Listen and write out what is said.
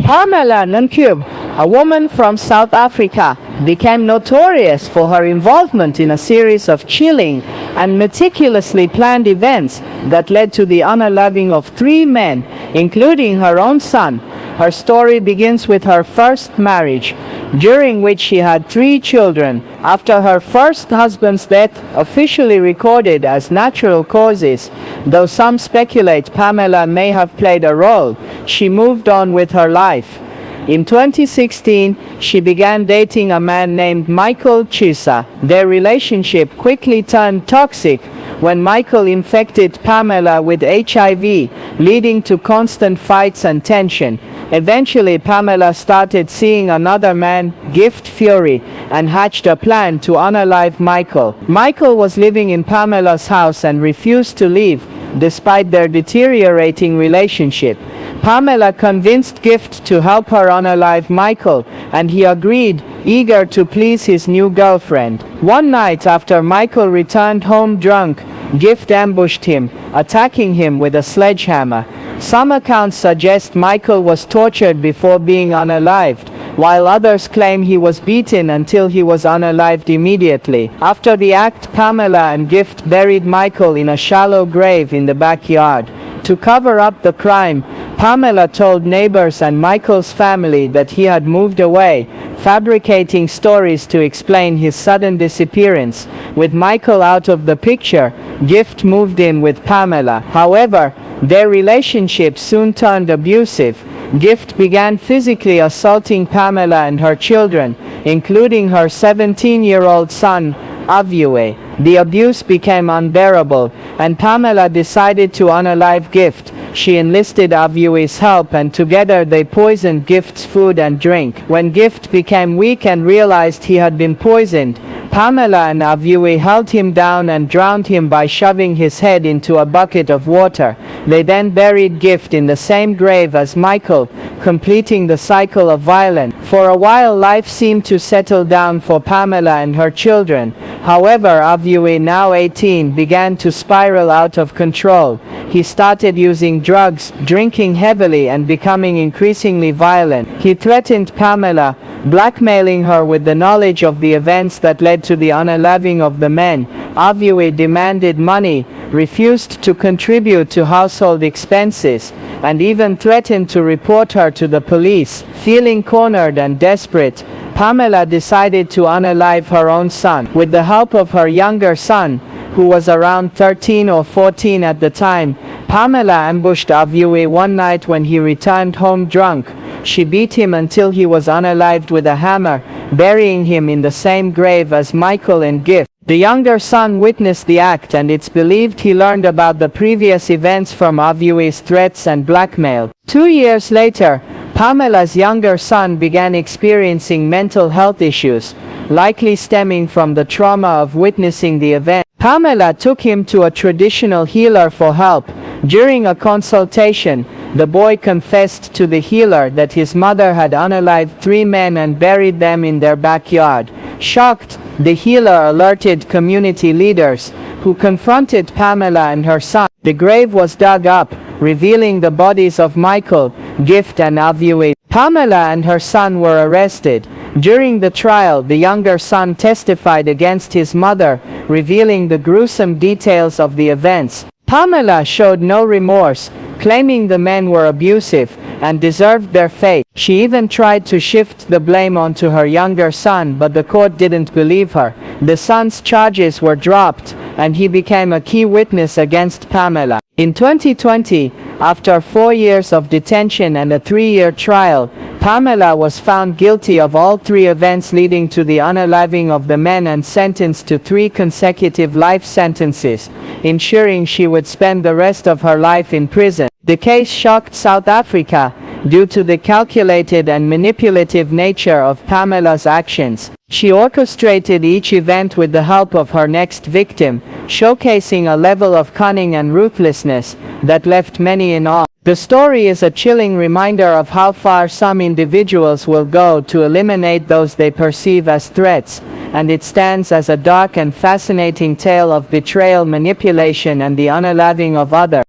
Pamela Nuncube, a woman from South Africa, became notorious for her involvement in a series of chilling and meticulously planned events that led to the unaliving of 3 men, including her own son. Her story begins with her first marriage, during which she had 3 children. After her first husband's death, officially recorded as natural causes, though some speculate Pamela may have played a role, she moved on with her life. In 2016, she began dating a man named Michael Chisa. Their relationship quickly turned toxic when Michael infected Pamela with HIV, leading to constant fights and tension. Eventually, Pamela started seeing another man, Gift Fury, and hatched a plan to unalive Michael. Michael was living in Pamela's house and refused to leave, despite their deteriorating relationship. Pamela convinced Gift to help her unalive Michael, and he agreed, eager to please his new girlfriend. One night after Michael returned home drunk, Gift ambushed him, attacking him with a sledgehammer. Some accounts suggest Michael was tortured before being unalived, while others claim he was beaten until he was unalived immediately. After the act, Pamela and Gift buried Michael in a shallow grave in the backyard. To cover up the crime, Pamela told neighbors and Michael's family that he had moved away, fabricating stories to explain his sudden disappearance. With Michael out of the picture, Gift moved in with Pamela. However, their relationship soon turned abusive. Gift began physically assaulting Pamela and her children, including her 17-year-old son, Aviwe. The abuse became unbearable, and Pamela decided to unalive Gift. She enlisted Aviwe's help, and together they poisoned Gift's food and drink. When Gift became weak and realized he had been poisoned, Pamela and Aviwe held him down and drowned him by shoving his head into a bucket of water. They then buried Gift in the same grave as Michael, completing the cycle of violence. For a while, life seemed to settle down for Pamela and her children. However, Aviwe, now 18, began to spiral out of control. He started using drugs, drinking heavily, and becoming increasingly violent. He threatened Pamela, blackmailing her with the knowledge of the events that led to the unaliving of the men. Aviwe demanded money, refused to contribute to household expenses, and even threatened to report her to the police. Feeling cornered and desperate, Pamela decided to unalive her own son. With the help of her younger son, who was around 13 or 14 at the time, Pamela ambushed Aviwe one night when he returned home drunk. She beat him until he was unalived with a hammer, burying him in the same grave as Michael and Gift. The younger son witnessed the act, and it's believed he learned about the previous events from Aviwe's threats and blackmail. 2 years later, Pamela's younger son began experiencing mental health issues, likely stemming from the trauma of witnessing the event. Pamela took him to a traditional healer for help. During a consultation, the boy confessed to the healer that his mother had unalived 3 men and buried them in their backyard. Shocked, the healer alerted community leaders, who confronted Pamela and her son. The grave was dug up, revealing the bodies of Michael, Gift, and Aviwe. Pamela and her son were arrested. During the trial, the younger son testified against his mother, revealing the gruesome details of the events. Pamela showed no remorse, claiming the men were abusive and deserved their fate. She even tried to shift the blame onto her younger son, but the court didn't believe her. The son's charges were dropped, and he became a key witness against Pamela. In 2020, after 4 years of detention and a 3-year trial, Pamela was found guilty of all 3 events leading to the unaliving of the men and sentenced to 3 consecutive life sentences, ensuring she would spend the rest of her life in prison. The case shocked South Africa due to the calculated and manipulative nature of Pamela's actions. She orchestrated each event with the help of her next victim, showcasing a level of cunning and ruthlessness that left many in awe. The story is a chilling reminder of how far some individuals will go to eliminate those they perceive as threats, and it stands as a dark and fascinating tale of betrayal, manipulation, and the unaliving of others.